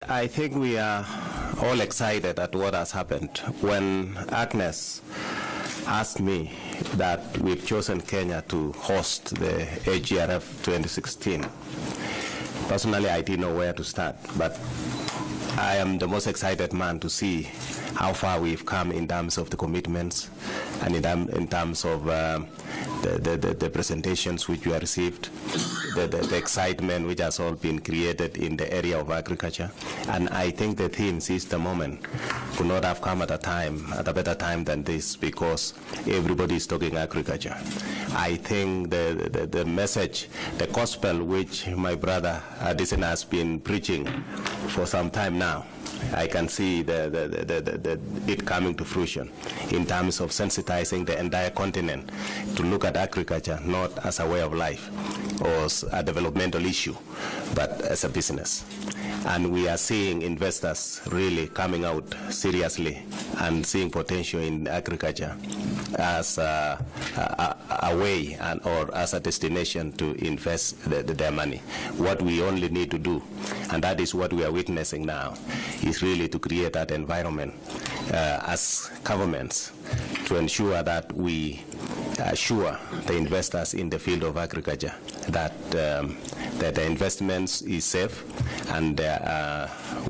I think we are all excited at what has happened. When Agnes asked me that we've chosen Kenya to host the AGRF 2016, personally I didn't know where to start, but I am the most excited man to see how far we've come in terms of the commitments and in terms of the presentations which we have received, the excitement which has all been created in the area of agriculture. And I think the theme, Seize the Moment, could not have come at a better time than this, because everybody is talking agriculture. I think the message, the gospel which my brother Adesina has been preaching for some time now, I can see it coming to fruition in terms of sensitizing the entire continent to look at agriculture not as a way of life or as a developmental issue, but as a business. And we are seeing investors really coming out seriously and seeing potential in agriculture as a way or as a destination to invest their money. What we only need to do, and that is what we are witnessing now, is really to create that environment as governments to ensure that we assure the investors in the field of agriculture that the investments is safe, and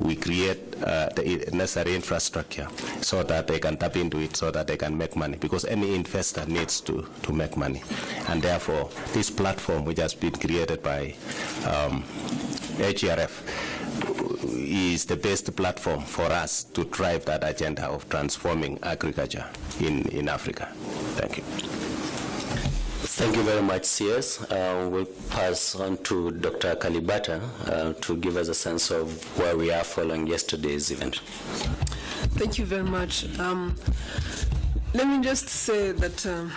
we create the necessary infrastructure so that they can tap into it, so that they can make money, because any investor needs to make money. And therefore, this platform which has been created by AGRF is the best platform for us to drive that agenda of transforming agriculture in Africa. Thank you. Thank you very much, CS. We'll pass on to Dr. Kalibata to give us a sense of where we are following yesterday's event. Thank you very much. Let me just say that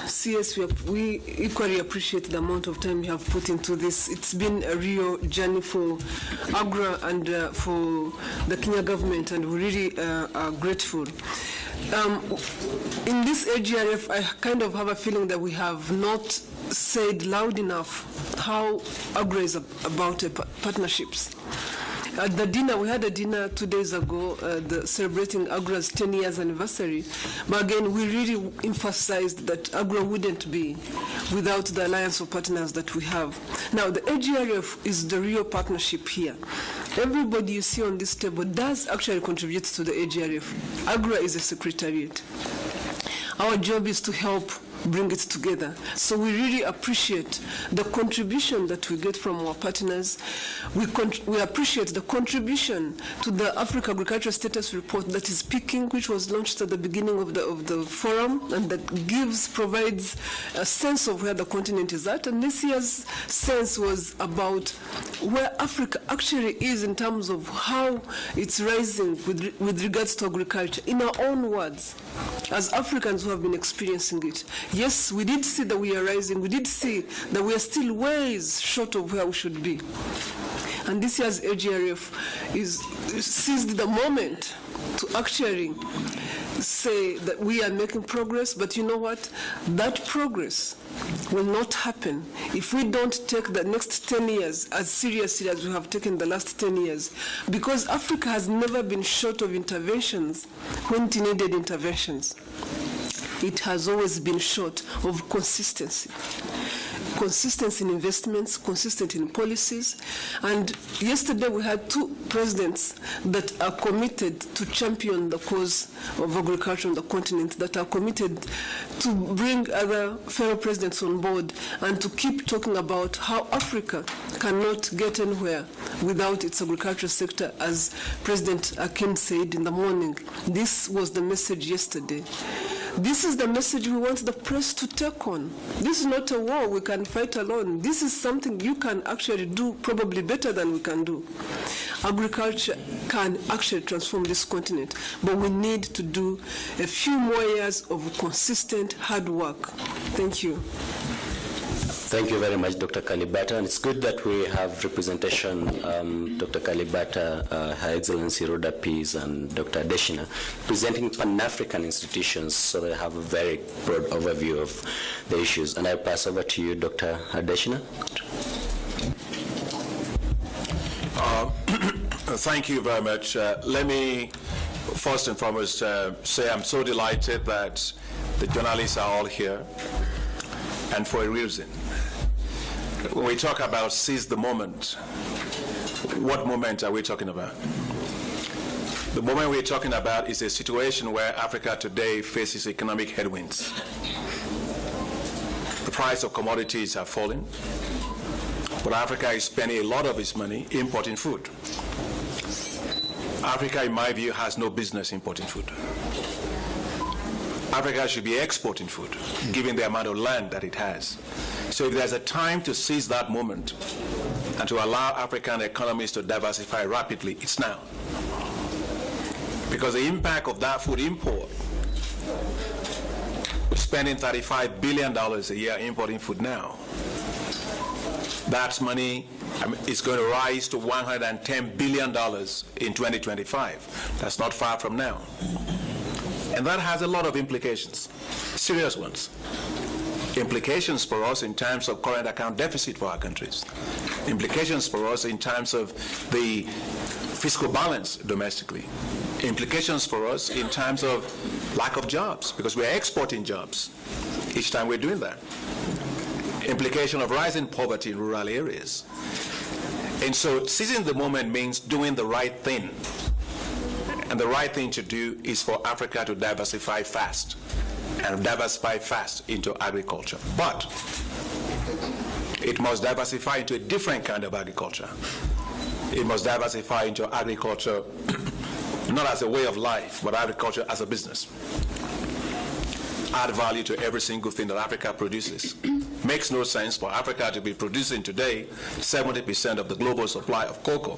CS, we equally appreciate the amount of time you have put into this. It's been a real journey for AGRA and for the Kenya government, and we really are grateful. In this AGRF, I kind of have a feeling that we have not said loud enough how AGRA is about partnerships. At the dinner, we had a dinner 2 days ago, celebrating AGRA's 10 years anniversary. But again, we really emphasized that AGRA wouldn't be without the alliance of partners that we have. Now, the AGRF is the real partnership here. Everybody you see on this table does actually contribute to the AGRF. AGRA is a secretariat. Our job is to help bring it together. So we really appreciate the contribution that we get from our partners. We appreciate the contribution to the Africa Agricultural Status Report that is peaking, which was launched at the beginning of the forum, and that provides a sense of where the continent is at. And this year's sense was about where Africa actually is in terms of how it's rising with regards to agriculture, in our own words, as Africans who have been experiencing it. Yes, we did see that we are rising. We did see that we are still ways short of where we should be. And this year's AGRF seized the moment to actually say that we are making progress, but you know what? That progress will not happen if we don't take the next 10 years as seriously as we have taken the last 10 years, because Africa has never been short of interventions when it needed interventions. It has always been short of consistency. Consistency in investments, consistent in policies. And yesterday we had 2 presidents that are committed to champion the cause of agriculture on the continent, that are committed to bring other fellow presidents on board and to keep talking about how Africa cannot get anywhere without its agricultural sector, as President Akin said in the morning. This was the message yesterday. This is the message we want the press to take on. This is not a war we can fight alone. This is something you can actually do probably better than we can do. Agriculture can actually transform this continent, but we need to do a few more years of consistent hard work. Thank you. Thank you very much, Dr. Kalibata. And it's good that we have representation, Dr. Kalibata, Her Excellency Rhoda Peace, and Dr. Adesina, presenting Pan-African institutions, so they have a very broad overview of the issues. And I pass over to you, Dr. Adesina. Thank you very much. Let me first and foremost say I'm so delighted that the journalists are all here, and for a reason. When we talk about seize the moment, what moment are we talking about? The moment we're talking about is a situation where Africa today faces economic headwinds. The price of commodities are falling, but Africa is spending a lot of its money importing food. Africa, in my view, has no business importing food. Africa should be exporting food, given the amount of land that it has. So if there's a time to seize that moment and to allow African economies to diversify rapidly, it's now. Because the impact of that food import, we're spending $35 billion a year importing food now. That money is going to rise to $110 billion in 2025. That's not far from now. And that has a lot of implications, serious ones. Implications for us in terms of current account deficit for our countries. Implications for us in terms of the fiscal balance domestically. Implications for us in terms of lack of jobs, because we're exporting jobs each time we're doing that. Implication of rising poverty in rural areas. And so seizing the moment means doing the right thing. And the right thing to do is for Africa to diversify fast, and diversify fast into agriculture. But it must diversify into a different kind of agriculture. It must diversify into agriculture not as a way of life, but agriculture as a business. Add value to every single thing that Africa produces. Makes no sense for Africa to be producing today 70% of the global supply of cocoa.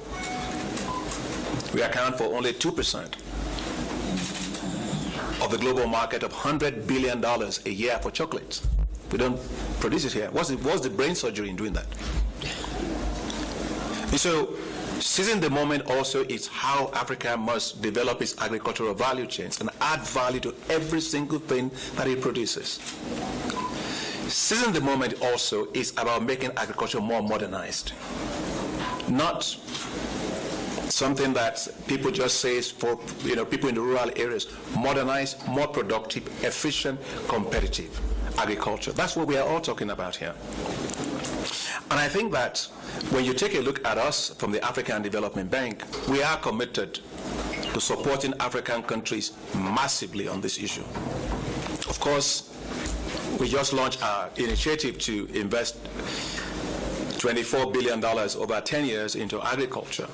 We account for only 2% of the global market of $100 billion a year for chocolates. We don't produce it here. What's the brain surgery in doing that? And so, seizing the moment also is how Africa must develop its agricultural value chains and add value to every single thing that it produces. Seizing the moment also is about making agriculture more modernized. Not something that people just say is for people in the rural areas. Modernized, more productive, efficient, competitive agriculture. That's what we are all talking about here. And I think that when you take a look at us from the African Development Bank, we are committed to supporting African countries massively on this issue. Of course, we just launched our initiative to invest $24 billion over 10 years into agriculture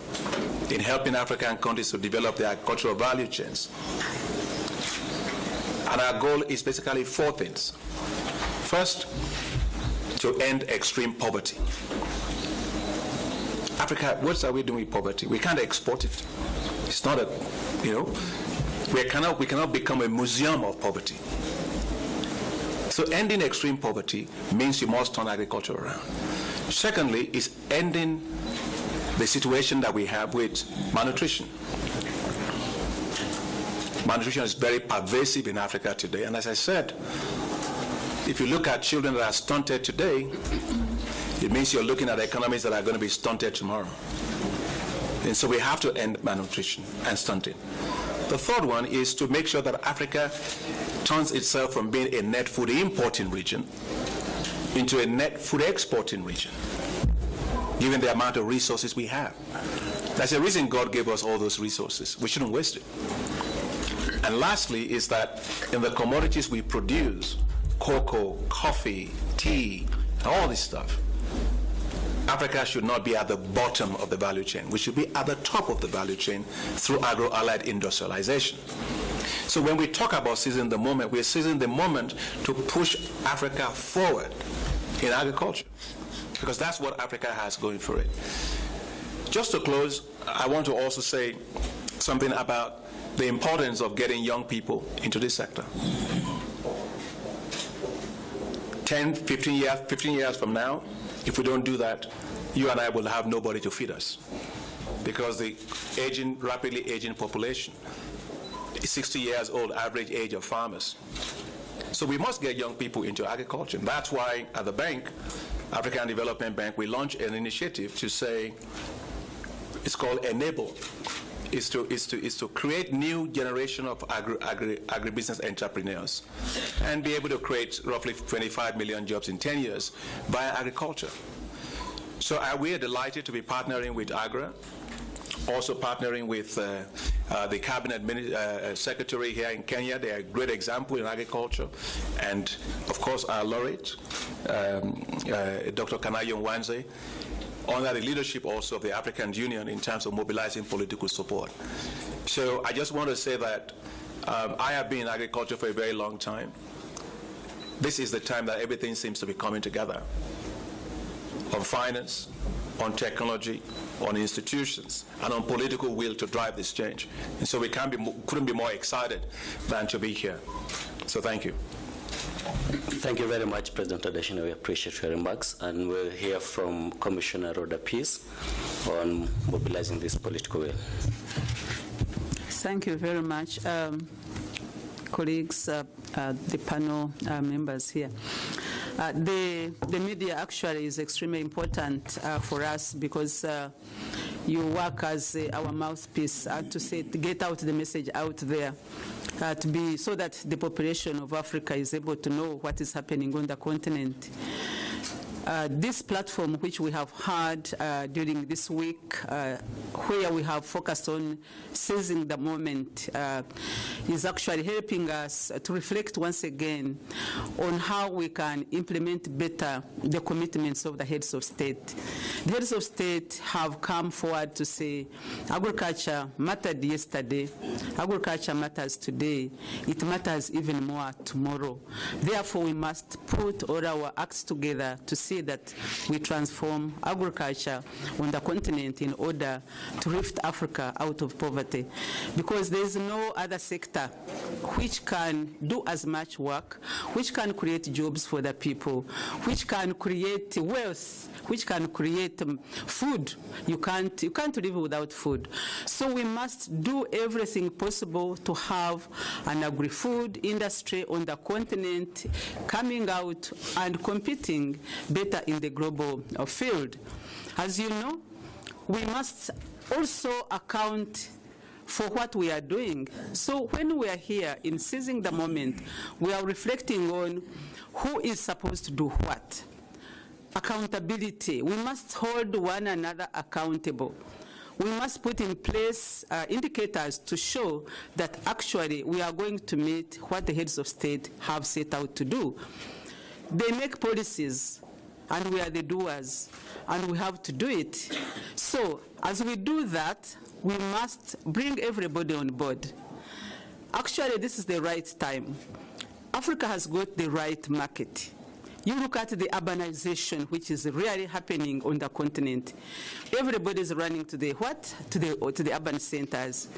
in helping African countries to develop their agricultural value chains. And our goal is basically four things. First, to end extreme poverty. Africa, what are we doing with poverty? We can't export it. It's not we cannot become a museum of poverty. So ending extreme poverty means you must turn agriculture around. Secondly, is ending the situation that we have with malnutrition. Malnutrition is very pervasive in Africa today, and as I said, if you look at children that are stunted today, it means you're looking at economies that are going to be stunted tomorrow. And so we have to end malnutrition and stunting. The third one is to make sure that Africa turns itself from being a net food importing region into a net food exporting region, given the amount of resources we have. That's the reason God gave us all those resources. We shouldn't waste it. And lastly is that in the commodities we produce, cocoa, coffee, tea, all this stuff, Africa should not be at the bottom of the value chain. We should be at the top of the value chain through agro-allied industrialization. So when we talk about seizing the moment, we're seizing the moment to push Africa forward in agriculture, because that's what Africa has going for it. Just to close, I want to also say something about the importance of getting young people into this sector. 10, 15 years from now, if we don't do that, you and I will have nobody to feed us, because the rapidly aging population is 60 years old, average age of farmers. So we must get young people into agriculture. That's why at the bank, African Development Bank, we launched an initiative to say It's called Enable. Is to create new generation of agribusiness entrepreneurs and be able to create roughly 25 million jobs in 10 years via agriculture. So we are delighted to be partnering with AGRA, also partnering with the Cabinet Secretary here in Kenya. They are a great example in agriculture. And, of course, our laureate, Dr. Kanayo Nwanze, under the leadership also of the African Union in terms of mobilizing political support. So I just want to say that I have been in agriculture for a very long time. This is the time that everything seems to be coming together on finance, on technology, on institutions, and on political will to drive this change. And so we couldn't be more excited than to be here. So thank you. Thank you very much, President Adesina. We appreciate your remarks, and we'll hear from Commissioner Rhoda Peace on mobilizing this political will. Thank you very much, colleagues, the panel members here. The media actually is extremely important for us because you work as our mouthpiece to get out the message out there, so that the population of Africa is able to know what is happening on the continent. This platform, which we have had during this week, where we have focused on seizing the moment, is actually helping us to reflect once again on how we can implement better the commitments of the heads of state. The heads of state have come forward to say agriculture mattered yesterday, agriculture matters today, it matters even more tomorrow. Therefore, we must put all our acts together to see that we transform agriculture on the continent in order to lift Africa out of poverty. Because there is no other sector which can do as much work, which can create jobs for the people, which can create wealth, which can create food. You can't live without food. So we must do everything possible to have an agri-food industry on the continent coming out and competing better in the global field. As you know, we must also account for what we are doing. So when we are here in seizing the moment, we are reflecting on who is supposed to do what. Accountability. We must hold one another accountable. We must put in place indicators to show that actually we are going to meet what the heads of state have set out to do. They make policies, and we are the doers, and we have to do it. So as we do that, we must bring everybody on board. Actually, this is the right time. Africa has got the right market. You look at the urbanization, which is really happening on the continent. Everybody is running to the what? To the urban centers.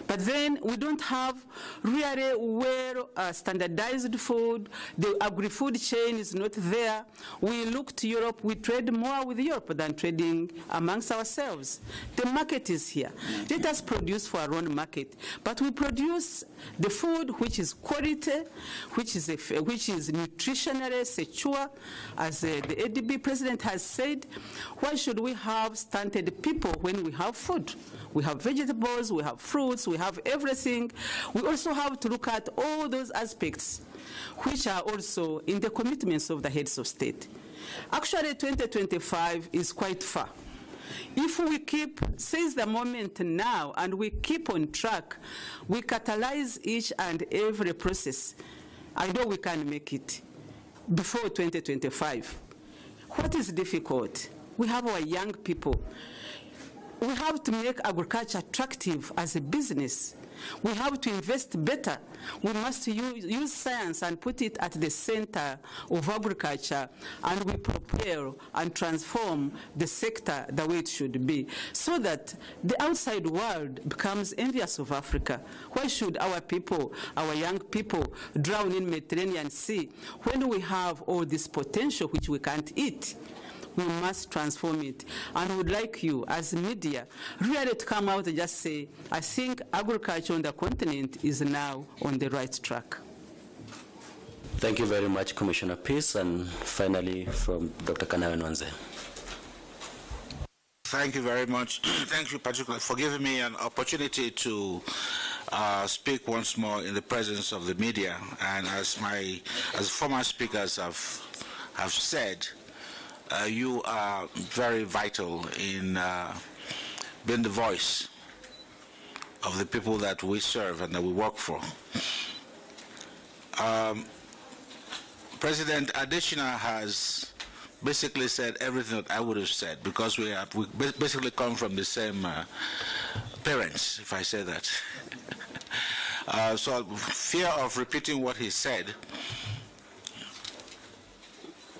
But then we don't have really well standardized food. The agri-food chain is not there. We look to Europe. We trade more with Europe than trading amongst ourselves. The market is here. Let us produce for our own market. But we produce the food which is quality, which is nutritionally secure. As the ADB president has said, why should we have stunted people when we have food? We have vegetables, we have fruits, we have everything. We also have to look at all those aspects which are also in the commitments of the heads of state. Actually, 2025 is quite far. If we seize the moment now and we keep on track, we catalyze each and every process, I know we can make it before 2025. What is difficult? We have our young people. We have to make agriculture attractive as a business. We have to invest better. We must use science and put it at the center of agriculture, and we prepare and transform the sector the way it should be, so that the outside world becomes envious of Africa. Why should our people, our young people, drown in Mediterranean Sea when we have all this potential which we can't eat? We must transform it. And I would like you, as media, really to come out and just say, I think agriculture on the continent is now on the right track. Thank you very much, Commissioner Peace. And finally, from Dr. Kanayo Nwanze. Thank you very much. Thank you particularly for giving me an opportunity to speak once more in the presence of the media. And as former speakers have said, you are very vital in being the voice of the people that we serve and that we work for. President Adesina has basically said everything that I would have said, because we basically come from the same parents, if I say that. So fear of repeating what he said,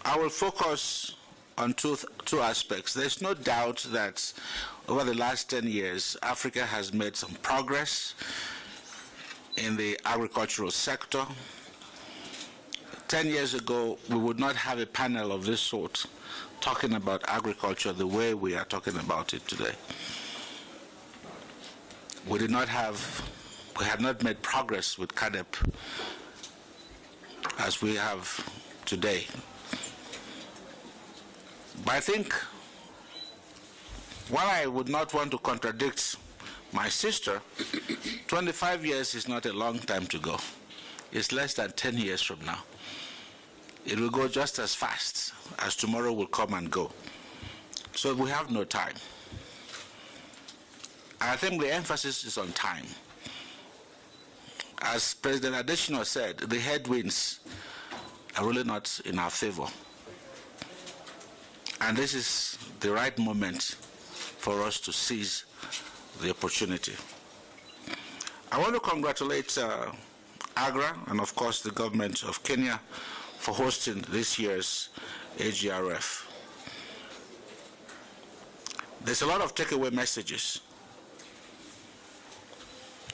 I will focus on two aspects. There's no doubt that over the last 10 years, Africa has made some progress in the agricultural sector. 10 years ago, we would not have a panel of this sort talking about agriculture the way we are talking about it today. We had not made progress with CAADP as we have today. But I think, while I would not want to contradict my sister, 25 years is not a long time to go. It's less than 10 years from now. It will go just as fast as tomorrow will come and go. So we have no time. I think the emphasis is on time. As President Adesina said, the headwinds are really not in our favor. And this is the right moment for us to seize the opportunity. I want to congratulate AGRA and, of course, the government of Kenya for hosting this year's AGRF. There's a lot of takeaway messages.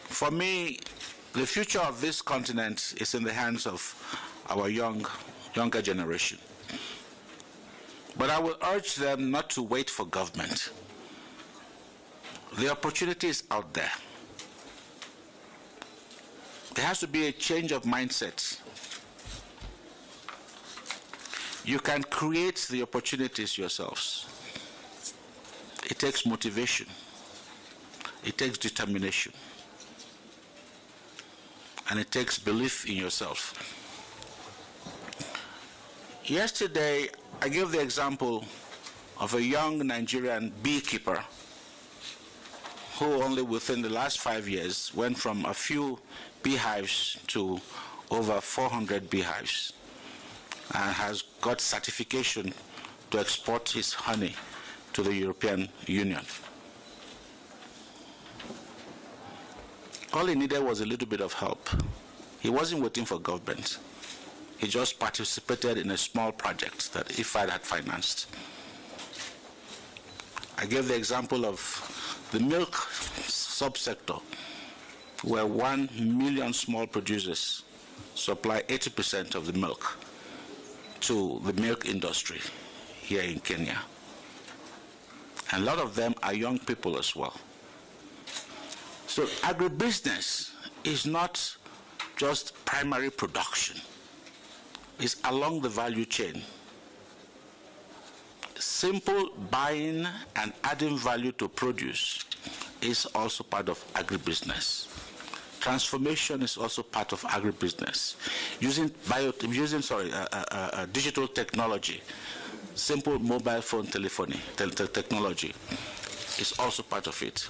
For me, the future of this continent is in the hands of our younger generation. But I will urge them not to wait for government. The opportunity is out there. There has to be a change of mindset. You can create the opportunities yourselves. It takes motivation. It takes determination. And it takes belief in yourself. Yesterday, I gave the example of a young Nigerian beekeeper who only within the last 5 years went from a few beehives to over 400 beehives, and has got certification to export his honey to the European Union. All he needed was a little bit of help. He wasn't waiting for government. He just participated in a small project that IFAD had financed. I gave the example of the milk subsector, where 1 million small producers supply 80% of the milk to the milk industry here in Kenya. And a lot of them are young people as well. So agribusiness is not just primary production. It's along the value chain. Simple buying and adding value to produce is also part of agribusiness. Transformation is also part of agribusiness. Using digital technology, simple mobile phone telephony technology is also part of it.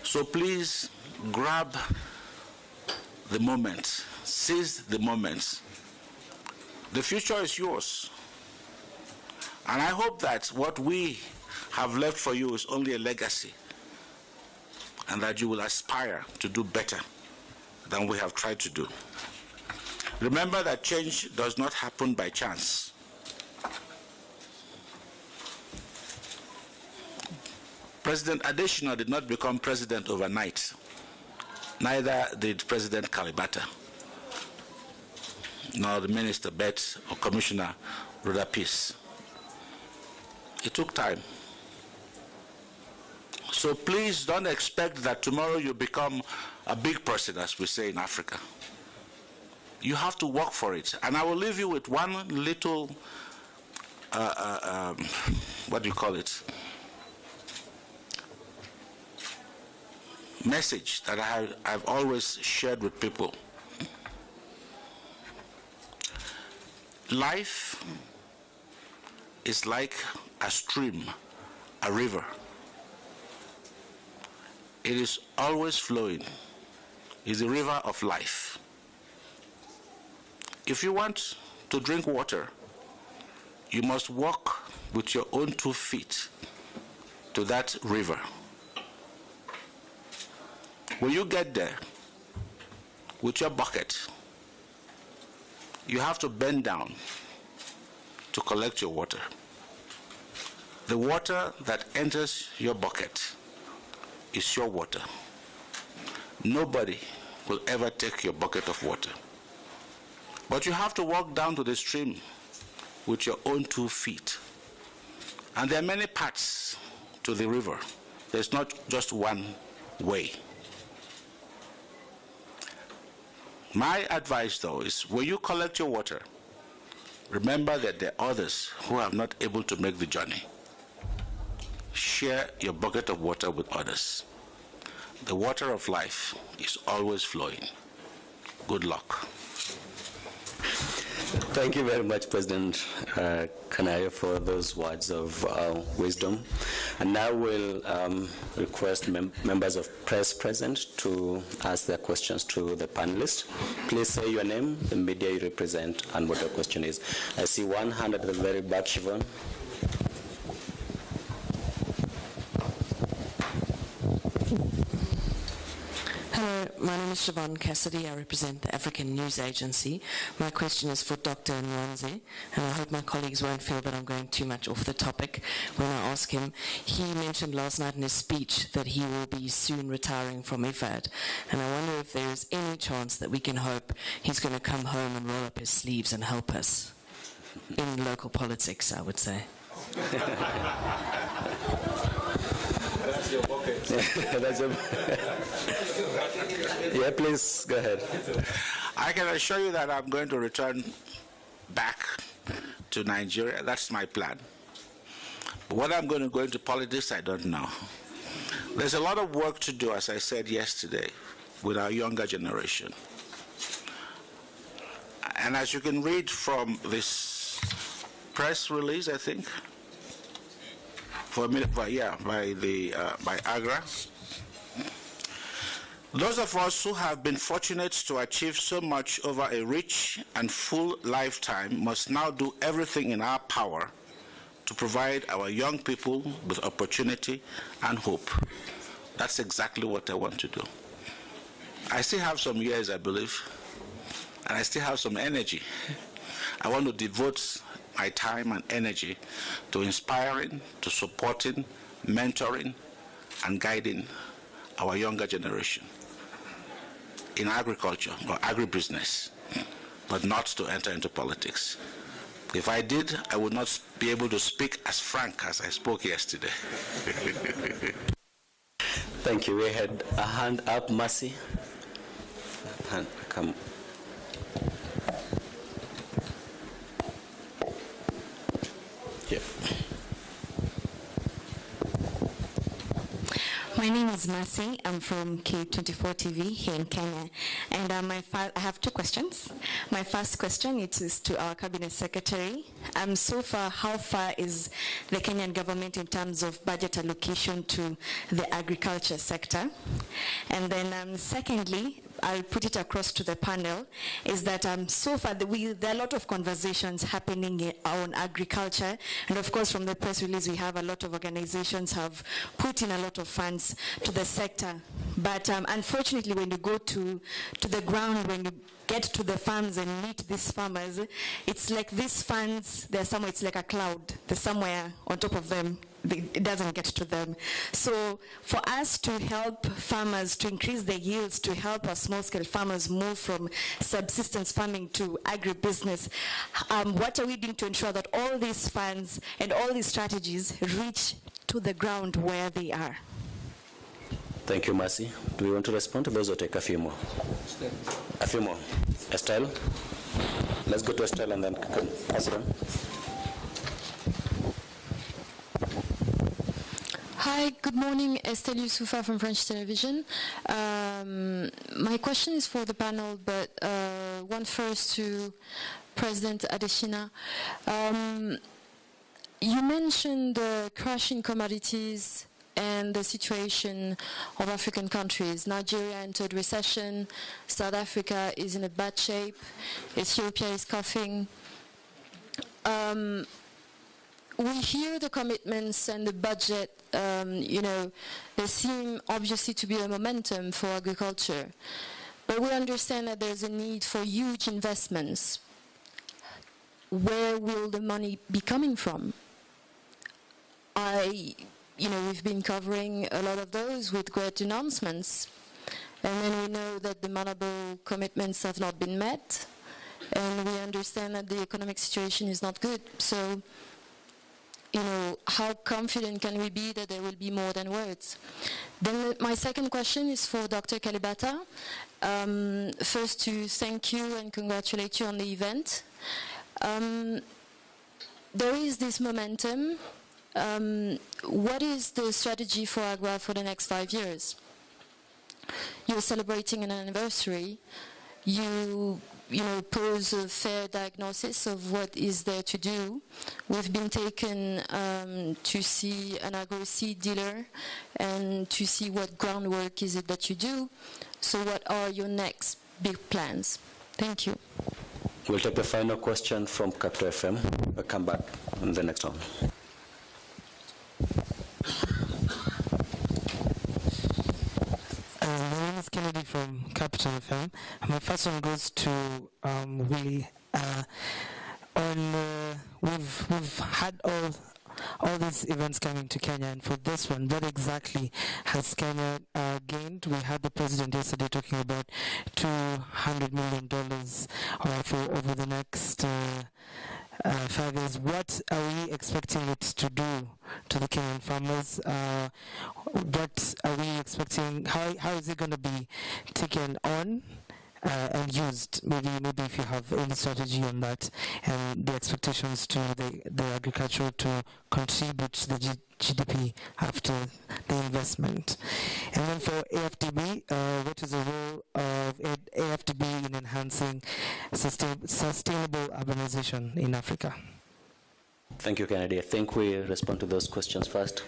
So please grab the moment, seize the moment. The future is yours. And I hope that what we have left for you is only a legacy, and that you will aspire to do better than we have tried to do. Remember that change does not happen by chance. President Adesina did not become president overnight. Neither did President Kalibata, nor the Minister Bet or Commissioner Rhoda Peace. It took time. So please don't expect that tomorrow you become a big person, as we say in Africa. You have to work for it. And I will leave you with one little, what do you call it? message that I've always shared with people. Life is like a stream, a river. It is always flowing. It's the river of life. If you want to drink water, you must walk with your own 2 feet to that river. When you get there with your bucket, you have to bend down to collect your water. The water that enters your bucket is your water. Nobody will ever take your bucket of water. But you have to walk down to the stream with your own 2 feet. And there are many paths to the river. There's not just one way. My advice, though, is when you collect your water, remember that there are others who are not able to make the journey. Share your bucket of water with others. The water of life is always flowing. Good luck. Thank you very much, President Kanayo, for those words of wisdom. And now we'll request members of press present to ask their questions to the panelists. Please say your name, the media you represent, and what your question is. I see one hand at the very back, Siobhan. Hello, my name is Siobhan Cassidy. I represent the African News Agency. My question is for Dr. Nwanze, and I hope my colleagues won't feel that I'm going too much off the topic when I ask him. He mentioned last night in his speech that he will be soon retiring from IFAD, and I wonder if there is any chance that we can hope he's going to come home and roll up his sleeves and help us in local politics, I would say. That's your bucket. That's your Yeah, please, go ahead. I can assure you that I'm going to return back to Nigeria. That's my plan. But when I'm going to go into politics, I don't know. There's a lot of work to do, as I said yesterday, with our younger generation. And as you can read from this press release, I think, by AGRA. Those of us who have been fortunate to achieve so much over a rich and full lifetime must now do everything in our power to provide our young people with opportunity and hope. That's exactly what I want to do. I still have some years, I believe, and I still have some energy. I want to devote my time and energy to inspiring, to supporting, mentoring, and guiding our younger generation in agriculture or agribusiness, but not to enter into politics. If I did, I would not be able to speak as frank as I spoke yesterday. Thank you. We had a hand up, Mercy. Hand, come. Yeah. My name is Mercy. I'm from K24 TV here in Kenya. And I have two questions. My first question is to our Cabinet Secretary. So far, how far is the Kenyan government in terms of budget allocation to the agriculture sector? And then secondly, I'll put it across to the panel, is that so far there are a lot of conversations happening on agriculture, and of course from the press release we have a lot of organizations have put in a lot of funds to the sector. But unfortunately when you go to the ground, when you get to the farms and meet these farmers, it's like these funds, they're somewhere, it's like a cloud, they're somewhere on top of them. It doesn't get to them. So for us to help farmers to increase their yields, to help our small-scale farmers move from subsistence farming to agribusiness, what are we doing to ensure that all these funds and all these strategies reach to the ground where they are? Thank you, Mercy. Do we want to respond to those or take a few more? A few more. Estelle? Let's go to Estelle and then pass it on. Hi, good morning. Estelle Youssoufa from French Television. My question is for the panel, but one first to President Adesina. You mentioned the crash in commodities and the situation of African countries. Nigeria entered recession, South Africa is in a bad shape, Ethiopia is coughing. We hear the commitments and the budget, they seem obviously to be a momentum for agriculture. But we understand that there's a need for huge investments. Where will the money be coming from? We've been covering a lot of those with great announcements. And then we know that the Malabo commitments have not been met. And we understand that the economic situation is not good. So, how confident can we be that there will be more than words? Then my second question is for Dr. Kalibata. First, to thank you and congratulate you on the event. There is this momentum. What is the strategy for AGRA for the next 5 years? You're celebrating an anniversary. You pose a fair diagnosis of what is there to do. We've been taken to see an agro-seed dealer and to see what groundwork is it that you do. So what are your next big plans? Thank you. We'll take the final question from Capital FM. We'll come back on the next one. My name is Kennedy from Capital FM. My first one goes to Willie. We've had all these events coming to Kenya, and for this one, what exactly has Kenya gained? We had the president yesterday talking about $200 million for over the next 5 years. What are we expecting it to do to the Kenyan farmers? What are we expecting? How is it going to be taken on and used? Maybe if you have any strategy on that, and the expectations to the agriculture to contribute to the GDP after the investment. And then for AFDB, what is the role of AFDB in enhancing sustainable urbanization in Africa? Thank you, Kennedy. I think we respond to those questions first.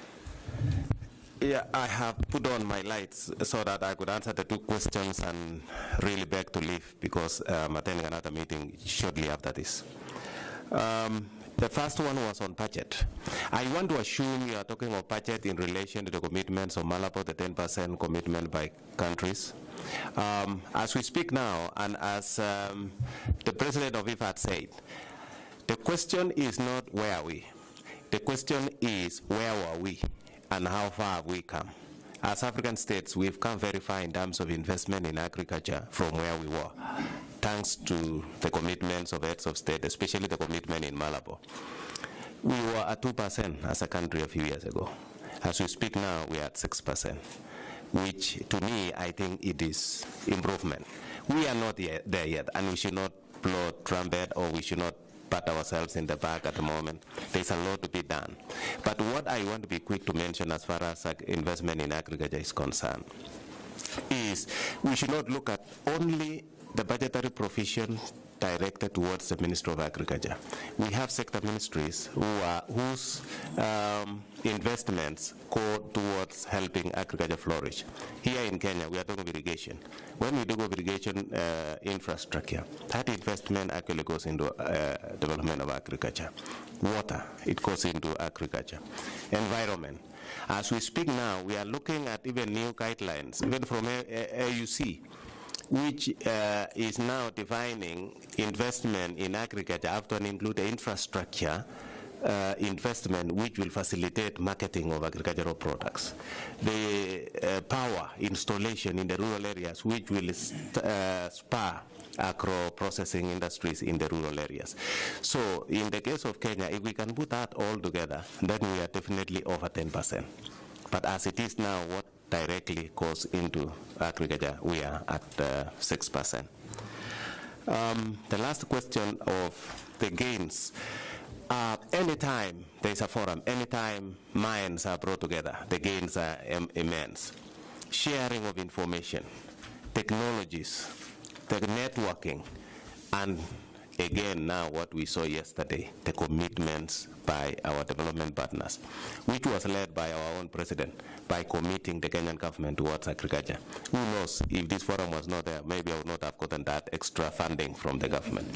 Yeah, I have put on my lights so that I could answer the two questions and really beg to leave because I'm attending another meeting shortly after this. The first one was on budget. I want to assume you are talking of budget in relation to the commitments of Malabo, the 10% commitment by countries. As we speak now, and as the president of IFAD said, the question is not where are we. The question is where were we and how far have we come. As African states, we've come very far in terms of investment in agriculture from where we were, thanks to the commitments of heads of state, especially the commitment in Malabo. We were at 2% as a country a few years ago. As we speak now, we are at 6%, which to me, I think it is improvement. We are not there yet, and we should not blow trumpet, or we should not pat ourselves in the back at the moment. There's a lot to be done. But what I want to be quick to mention as far as investment in agriculture is concerned is we should not look at only the budgetary provision directed towards the Ministry of Agriculture. We have sector ministries whose investments go towards helping agriculture flourish. Here in Kenya, we are talking of irrigation. When we do irrigation infrastructure, that investment actually goes into development of agriculture. Water, it goes into agriculture. Environment. As we speak now, we are looking at even new guidelines, even from AUC, which is now defining investment in agriculture after include the infrastructure investment which will facilitate marketing of agricultural products. The power installation in the rural areas which will spur agro-processing industries in the rural areas. So in the case of Kenya, if we can put that all together, then we are definitely over 10%. But as it is now, what directly goes into agriculture, we are at 6%. The last question of the gains. Anytime there's a forum, anytime minds are brought together, the gains are immense. Sharing of information, technologies, the networking, and again now what we saw yesterday, the commitments by our development partners, which was led by our own president, by committing the Kenyan government towards agriculture. Who knows, if this forum was not there, maybe I would not have gotten that extra funding from the government.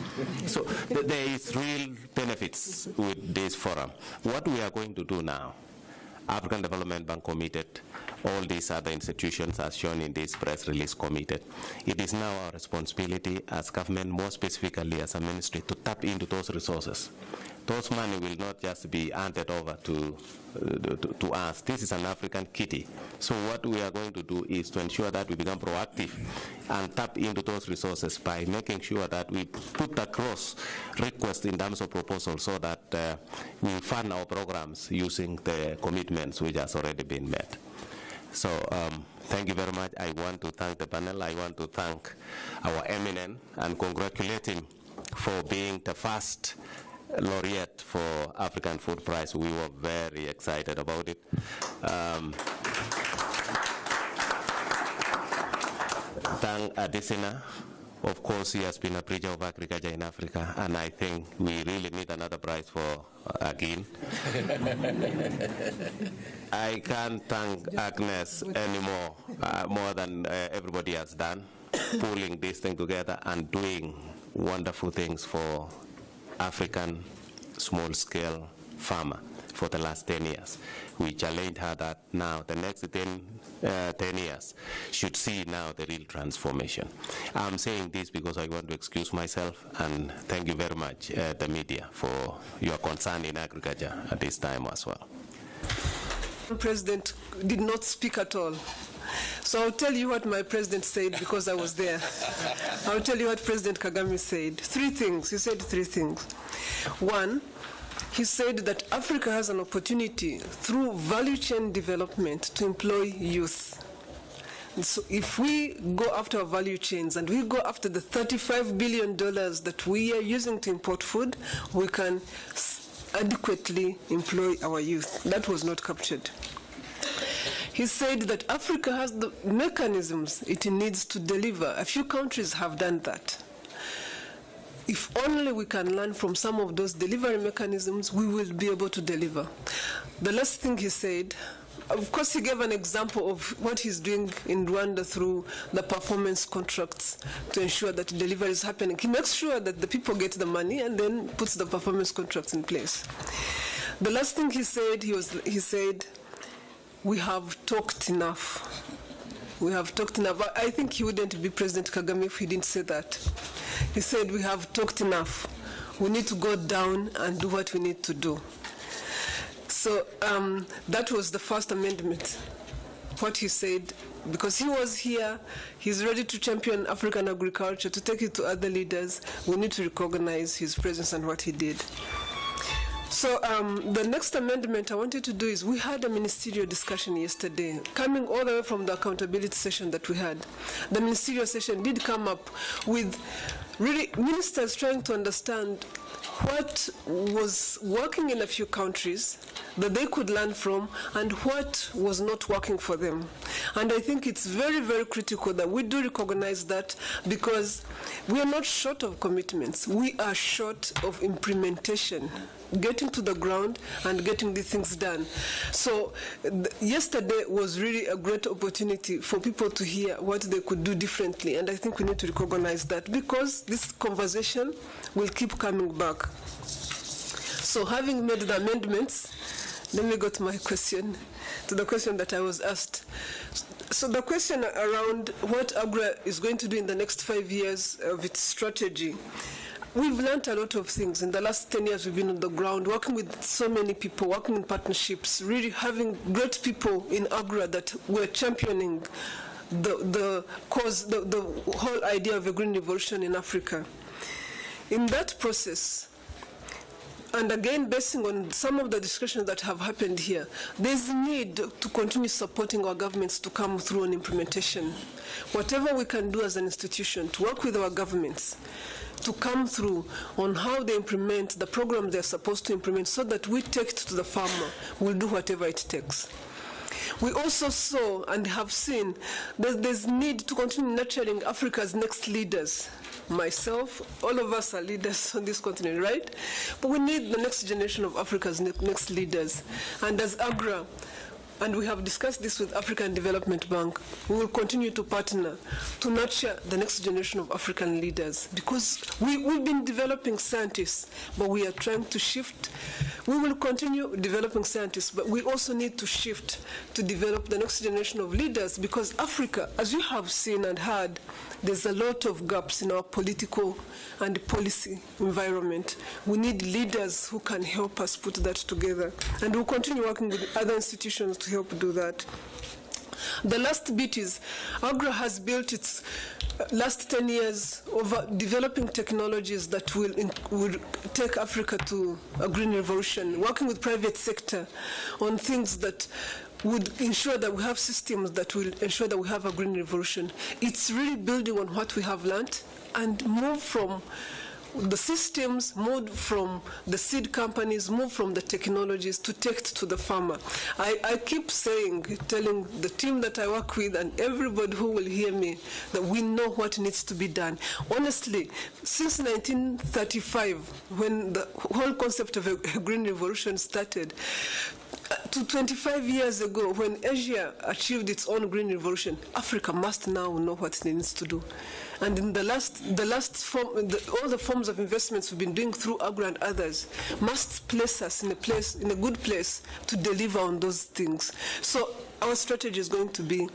So there is real benefits with this forum. What we are going to do now, African Development Bank committed, all these other institutions as shown in this press release committed. It is now our responsibility as government, more specifically as a ministry, to tap into those resources. Those money will not just be handed over to us. This is an African kitty. So what we are going to do is to ensure that we become proactive and tap into those resources by making sure that we put across requests in terms of proposals so that we fund our programs using the commitments which has already been met. So thank you very much. I want to thank the panel. I want to thank our eminent and congratulate him for being the first laureate for African Food Prize. We were very excited about it. Thank Adesina. Of course, he has been a preacher of agriculture in Africa, and I think we really need another prize for Agin. I can't thank Agnes anymore, more than everybody has done, pulling this thing together and doing wonderful things for African small-scale farmer for the last 10 years. We challenged her that now the next 10 years should see now the real transformation. I'm saying this because I want to excuse myself, and thank you very much, the media, for your concern in agriculture at this time as well. The president did not speak at all. So I'll tell you what my president said because I was there. I'll tell you what President Kagame said. 3 things. He said 3 things. One, he said that Africa has an opportunity through value chain development to employ youth. And so if we go after our value chains and we go after the $35 billion that we are using to import food, we can adequately employ our youth. That was not captured. He said that Africa has the mechanisms it needs to deliver. A few countries have done that. If only we can learn from some of those delivery mechanisms, we will be able to deliver. The last thing he said, of course, he gave an example of what he's doing in Rwanda through the performance contracts to ensure that delivery is happening. He makes sure that the people get the money and then puts the performance contracts in place. The last thing he said, he said, we have talked enough. We have talked enough. I think he wouldn't be President Kagame if he didn't say that. He said, we have talked enough. We need to go down and do what we need to do. So that was the first amendment, what he said, because he was here, he's ready to champion African agriculture, to take it to other leaders. We need to recognize his presence and what he did. So the next amendment I wanted to do is, we had a ministerial discussion yesterday, coming all the way from the accountability session that we had. The ministerial session did come up with really ministers trying to understand what was working in a few countries that they could learn from and what was not working for them. And I think it's very, very critical that we do recognize that, because we are not short of commitments. We are short of implementation, getting to the ground and getting these things done. So yesterday was really a great opportunity for people to hear what they could do differently, and I think we need to recognize that, because this conversation will keep coming back. So having made the amendments, let me go to my question, to the question that I was asked. So the question around what AGRA is going to do in the next 5 years of its strategy, we've learned a lot of things. In the last 10 years, we've been on the ground, working with so many people, working in partnerships, really having great people in AGRA that were championing the cause, the whole idea of a green revolution in Africa. In that process, and again, basing on some of the discussions that have happened here, there's a need to continue supporting our governments to come through on implementation. Whatever we can do as an institution to work with our governments to come through on how they implement the program they're supposed to implement so that we take it to the farmer. We'll do whatever it takes. We also saw and have seen that there's need to continue nurturing Africa's next leaders. Myself, all of us are leaders on this continent, right? But we need the next generation of Africa's next leaders. And as AGRA, and we have discussed this with African Development Bank, we will continue to partner to nurture the next generation of African leaders, because we've been developing scientists, but we are trying to shift. We will continue developing scientists, but we also need to shift to develop the next generation of leaders, because Africa, as you have seen and heard, there's a lot of gaps in our political and policy environment. We need leaders who can help us put that together. And we'll continue working with other institutions to help do that. The last bit is, AGRA has built its last 10 years over developing technologies that will take Africa to a green revolution, working with private sector on things that would ensure that we have systems that will ensure that we have a green revolution. It's really building on what we have learned and move from the systems, move from the seed companies, move from the technologies to take it to the farmer. I keep telling the team that I work with and everybody who will hear me that we know what needs to be done. Honestly, since 1935, when the whole concept of a green revolution started, to 25 years ago, when Asia achieved its own green revolution, Africa must now know what it needs to do. And in the last form, all the forms of investments we've been doing through AGRA and others must place us in a good place to deliver on those things. So our strategy is going to be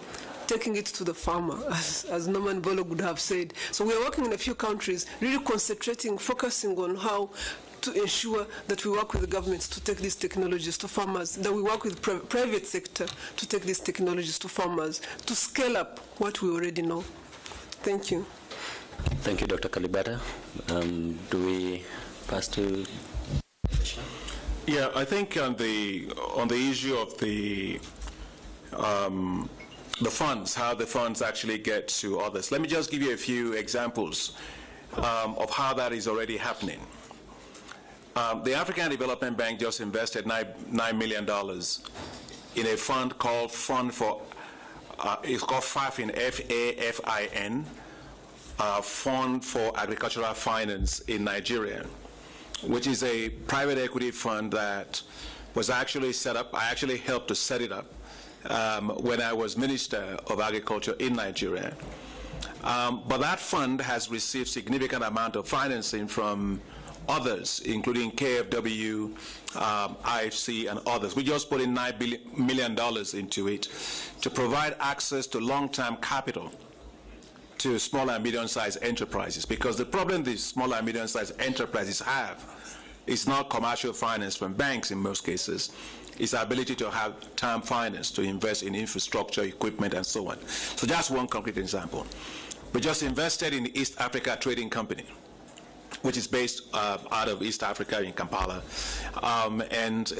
taking it to the farmer, as Norman Borlaug would have said. So we are working in a few countries, really concentrating, focusing on how to ensure that we work with the governments to take these technologies to farmers, that we work with private sector to take these technologies to farmers, to scale up what we already know. Thank you. Thank you, Dr. Kalibata. Do we pass to? Yeah, I think on the issue of the funds, how the funds actually get to others. Let me just give you a few examples of how that is already happening. The African Development Bank just invested $9 million in a fund called it's called FAFIN, F-A-F-I-N, Fund for Agricultural Finance in Nigeria, which is a private equity fund that was actually set up. I actually helped to set it up when I was Minister of Agriculture in Nigeria. But that fund has received significant amount of financing from others, including KFW, IFC, and others. We just put in $9 million into it to provide access to long-term capital to small and medium-sized enterprises, because the problem these small and medium-sized enterprises have is not commercial finance from banks in most cases. It's the ability to have term finance to invest in infrastructure, equipment, and so on. So that's one concrete example. We just invested in the East Africa Trading Company, which is based out of East Africa in Kampala. And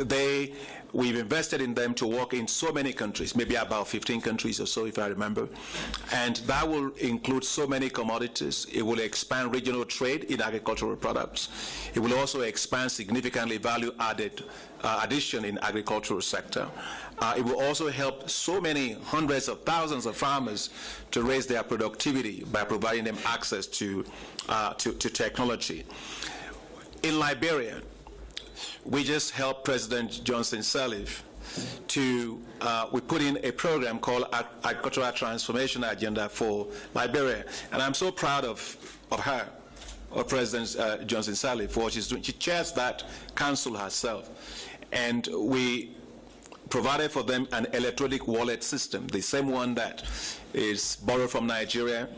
we've invested in them to work in so many countries, maybe about 15 countries or so, if I remember. And that will include so many commodities. It will expand regional trade in agricultural products. It will also expand significantly value-added addition in agricultural sector. It will also help so many hundreds of thousands of farmers to raise their productivity by providing them access to technology. In Liberia, we just helped President Johnson Sirleaf we put in a program called Agricultural Transformation Agenda for Liberia. And I'm so proud of her, of President Johnson Sirleaf, for what she's doing. She chairs that council herself. And we provided for them an electronic wallet system, the same one that is borrowed from Nigeria.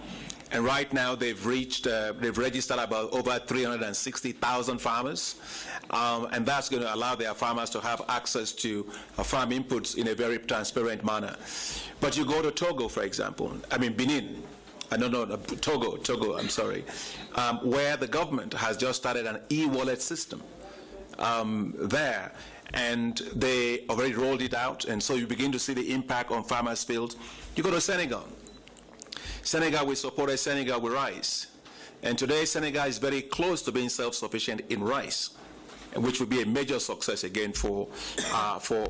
And right now they've registered about over 360,000 farmers. And that's going to allow their farmers to have access to farm inputs in a very transparent manner. But you go to Togo, for example, Benin, Togo, I'm sorry, where the government has just started an e-wallet system there. And they already rolled it out, and so you begin to see the impact on farmers' fields. You go to Senegal. We supported Senegal with rice. And today, Senegal is very close to being self-sufficient in rice, which would be a major success again for Africa.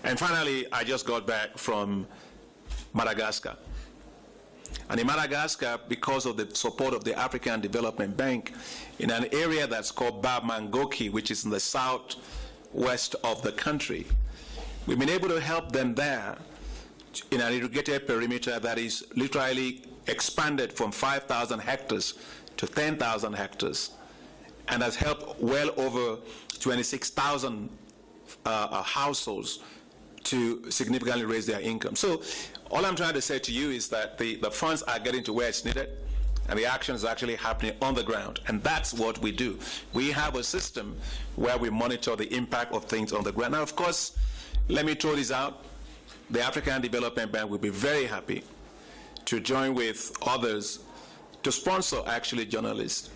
And finally, I just got back from Madagascar. And in Madagascar, because of the support of the African Development Bank, in an area that's called Bamangoki, which is in the southwest of the country, we've been able to help them there in an irrigated perimeter that is literally expanded from 5,000 hectares to 10,000 hectares, and has helped well over 26,000 households to significantly raise their income. So all I'm trying to say to you is that the funds are getting to where it's needed, and the action is actually happening on the ground, and that's what we do. We have a system where we monitor the impact of things on the ground. Now, of course, let me throw this out. The African Development Bank will be very happy to join with others to sponsor actually journalists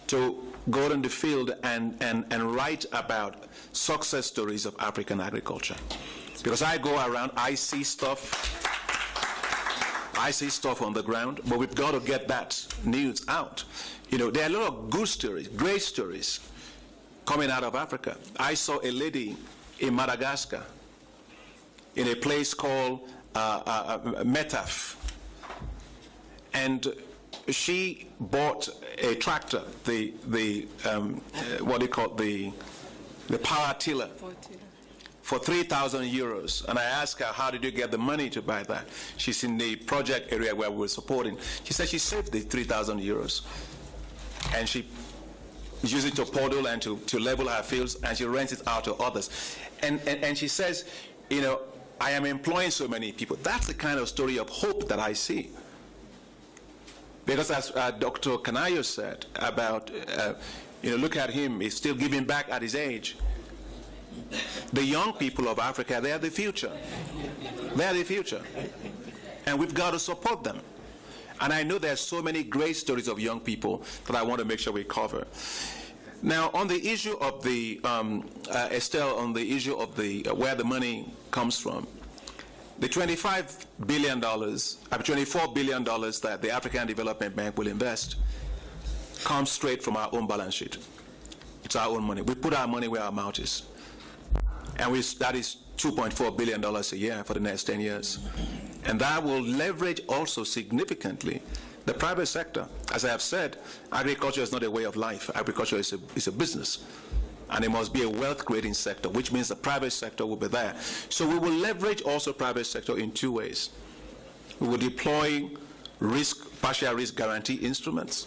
to go in the field and write about success stories of African agriculture. Because I go around, I see stuff on the ground, but we've got to get that news out. You know, there are a lot of good stories, great stories coming out of Africa. I saw a lady in Madagascar in a place called Metaf, and she bought a tractor, the power tiller, for 3,000 euros. And I asked her, how did you get the money to buy that? She's in the project area where we were supporting. She said she saved the 3,000 euros. And she used it to puddle and to level her fields, and she rents it out to others. And she says, you know, I am employing so many people. That's the kind of story of hope that I see. Because as Dr. Kanayo said about, you know, look at him, he's still giving back at his age. The young people of Africa, they are the future. They are the future. And we've got to support them. And I know there's so many great stories of young people that I want to make sure we cover. Now, on the issue of the, Estelle, on the issue of the where the money comes from, the $24 billion that the African Development Bank will invest comes straight from our own balance sheet. It's our own money. We put our money where our mouth is. And that is $2.4 billion a year for the next 10 years. And that will leverage also significantly the private sector. As I have said, agriculture is not a way of life. Agriculture is a business. And it must be a wealth-creating sector, which means the private sector will be there. So we will leverage also private sector in two ways. We will deploy partial risk guarantee instruments,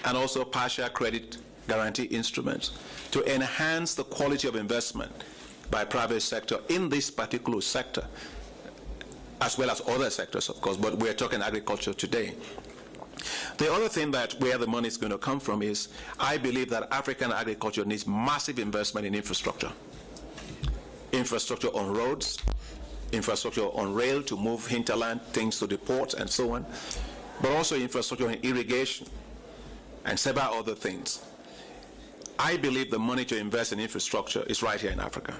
and also partial credit guarantee instruments to enhance the quality of investment by private sector in this particular sector, as well as other sectors, of course, but we're talking agriculture today. The other thing that where the money is going to come from is, I believe that African agriculture needs massive investment in infrastructure. Infrastructure on roads, infrastructure on rail to move hinterland things to the ports and so on, but also infrastructure in irrigation and several other things. I believe the money to invest in infrastructure is right here in Africa.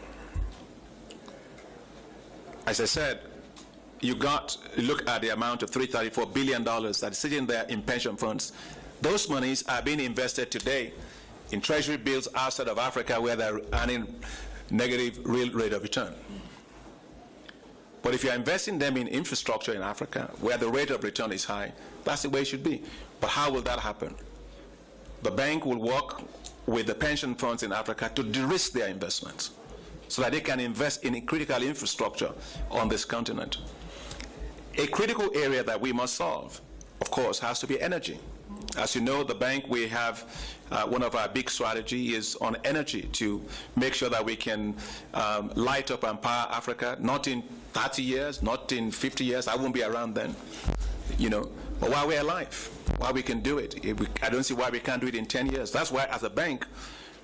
As I said, look at the amount of $334 billion that is sitting there in pension funds. Those monies are being invested today in treasury bills outside of Africa where they're earning negative real rate of return. But if you're investing them in infrastructure in Africa where the rate of return is high, that's the way it should be. But how will that happen? The bank will work with the pension funds in Africa to de-risk their investments so that they can invest in critical infrastructure on this continent. A critical area that we must solve, of course, has to be energy. As you know, the bank, we have one of our big strategy is on energy to make sure that we can light up and power Africa, not in 30 years, not in 50 years, I won't be around then, you know, but while we're alive, while we can do it. I don't see why we can't do it in 10 years. That's why, as a bank,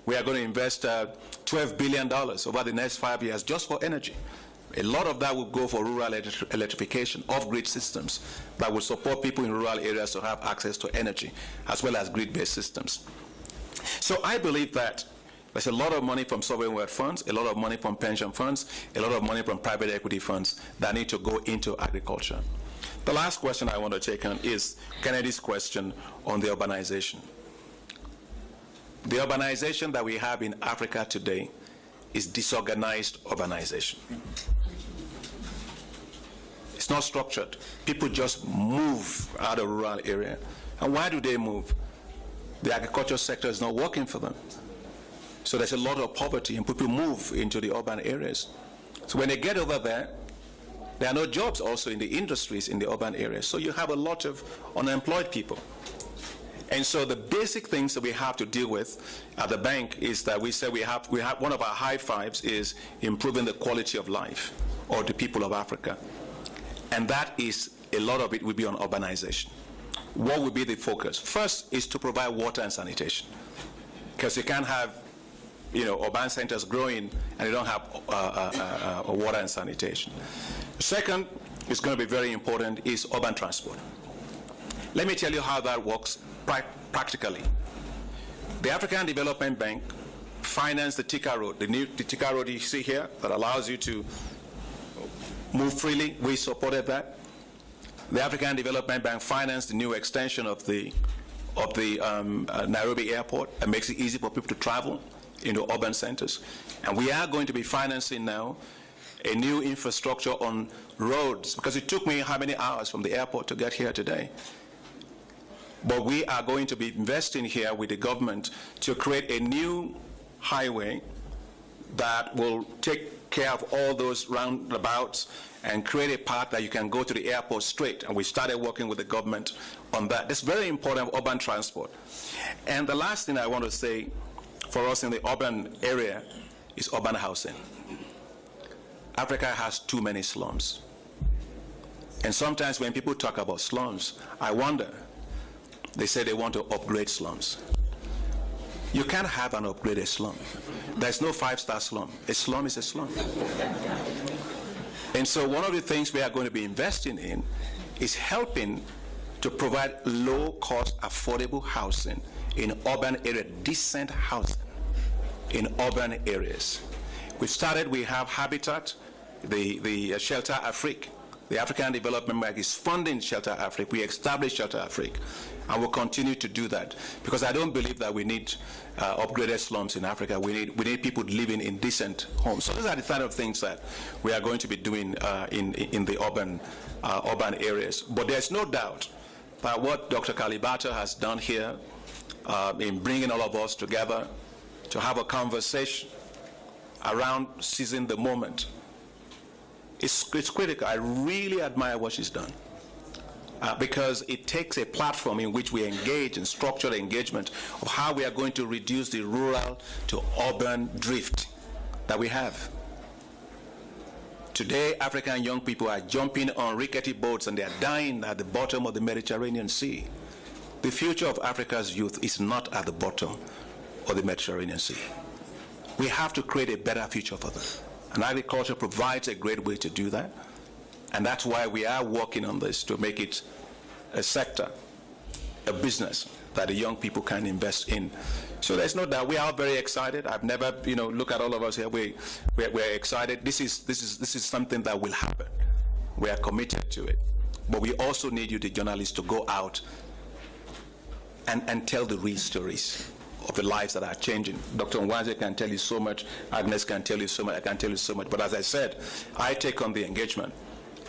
we are going to invest $12 billion over the next 5 years just for energy. A lot of that will go for rural electrification, off-grid systems that will support people in rural areas to have access to energy, as well as grid-based systems. So I believe that there's a lot of money from sovereign wealth funds, a lot of money from pension funds, a lot of money from private equity funds that need to go into agriculture. The last question I want to take on is Kennedy's question on the urbanization. The urbanization that we have in Africa today is disorganized urbanization. It's not structured. People just move out of rural area. And why do they move? The agricultural sector is not working for them. So there's a lot of poverty, and people move into the urban areas. So when they get over there are no jobs also in the industries in the urban areas. So you have a lot of unemployed people. And so the basic things that we have to deal with at the bank is that we say we have one of our high fives is improving the quality of life of the people of Africa. And that is, a lot of it will be on urbanization. What will be the focus? First is to provide water and sanitation. Because you can't have, urban centers growing and you don't have water and sanitation. Second, is going to be very important, is urban transport. Let me tell you how that works practically. The African Development Bank financed the Thika Road, the Thika Road you see here that allows you to move freely. We supported that. The African Development Bank financed the new extension of the Nairobi Airport and makes it easy for people to travel into urban centers. And we are going to be financing now a new infrastructure on roads, because it took me how many hours from the airport to get here today. But we are going to be investing here with the government to create a new highway that will take care of all those roundabouts and create a path that you can go to the airport straight. And we started working with the government on that. That's very important for urban transport. And the last thing I want to say for us in the urban area is urban housing. Africa has too many slums. And sometimes when people talk about slums, I wonder, they say they want to upgrade slums. You can't have an upgraded slum. There's no five-star slum. A slum is a slum. And so one of the things we are going to be investing in is helping to provide low-cost, affordable housing in urban areas, decent housing in urban areas. We have Habitat, the Shelter Afrique. The African Development Bank is funding Shelter Afrique. We established Shelter Afrique, and we'll continue to do that, because I don't believe that we need upgraded slums in Africa. We need people living in decent homes. So those are the kind of things that we are going to be doing in the urban areas. But there's no doubt that what Dr. Kalibata has done here in bringing all of us together to have a conversation around seizing the moment, it's critical. I really admire what she's done, because it takes a platform in which we engage in structured engagement of how we are going to reduce the rural to urban drift that we have. Today, African young people are jumping on rickety boats and they are dying at the bottom of the Mediterranean Sea. The future of Africa's youth is not at the bottom of the Mediterranean Sea. We have to create a better future for them. And agriculture provides a great way to do that. And that's why we are working on this, to make it a sector, a business that the young people can invest in. So there's no doubt we are very excited. I've never, look at all of us here. We're excited. This is something that will happen. We are committed to it. But we also need you, the journalists, to go out and tell the real stories of the lives that are changing. Dr. Nwanze can tell you so much, Agnes can tell you so much, I can tell you so much, but as I said, I take on the engagement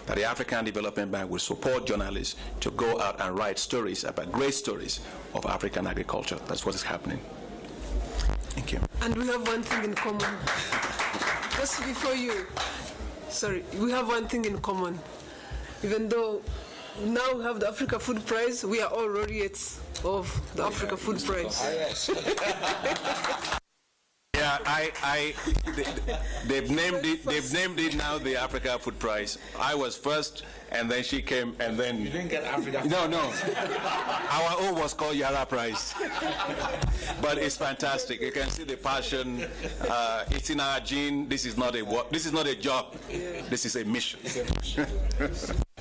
that the African Development Bank will support journalists to go out and write stories about great stories of African agriculture. That's what is happening. Thank you. And we have one thing in common. Just before you, we have one thing in common. Even though now we have the Africa Food Prize, we are all laureates of the Africa Food Prize. Yeah, they've named it now the Africa Food Prize. I was first, and then she came, and then You didn't get Africa. No. Our own was called Yara Prize. But it's fantastic. You can see the passion. It's in our gene. This is not a work. This is not a job. This is a mission.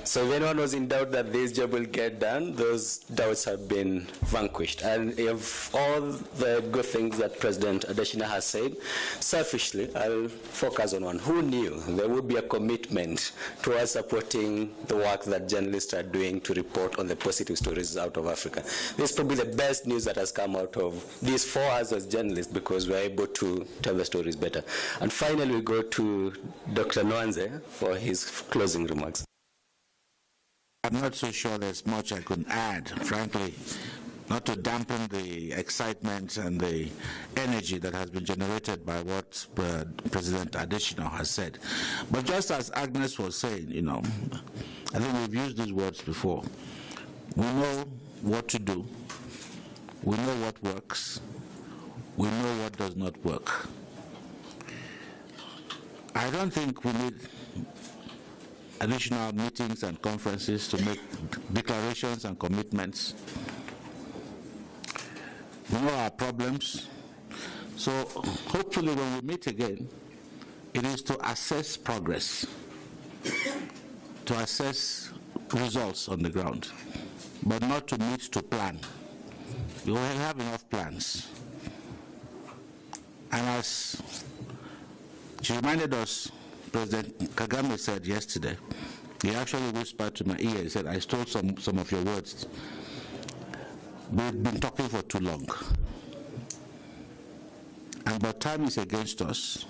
So if anyone was in doubt that this job will get done, those doubts have been vanquished. And of all the good things that President Adesina has said, selfishly, I'll focus on one. Who knew there would be a commitment towards supporting the work that journalists are doing to report on the positive stories out of Africa? This is probably the best news that has come out of these 4 hours as journalists, because we're able to tell the stories better. And finally, we go to Dr. Nwanze for his closing remarks. I'm not so sure there's much I could add, frankly, not to dampen the excitement and the energy that has been generated by what President Adesina has said. But just as Agnes was saying, you know, I think we've used these words before. We know what to do. We know what works. We know what does not work. I don't think we need additional meetings and conferences to make declarations and commitments. We know our problems. So hopefully when we meet again, it is to assess progress, to assess results on the ground, but not to meet to plan. You will have enough plans. And as she reminded us, President Kagame said yesterday, he actually whispered to my ear, he said, I stole some of your words. We've been talking for too long. And but time is against us.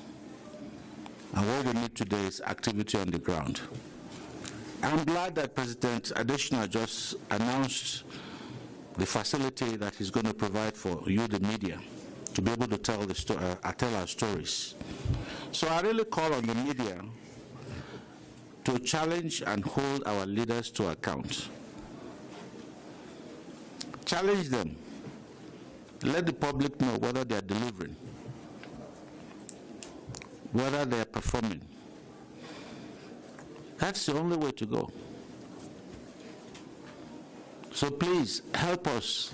And what we need today is activity on the ground. I'm glad that President Adesina just announced the facility that he's going to provide for you, the media, to be able to tell our stories. So I really call on the media to challenge and hold our leaders to account. Challenge them. Let the public know whether they are delivering, whether they are performing. That's the only way to go. So please help us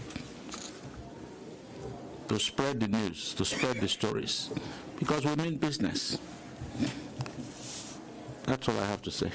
to spread the news, to spread the stories, because we mean business. That's all I have to say.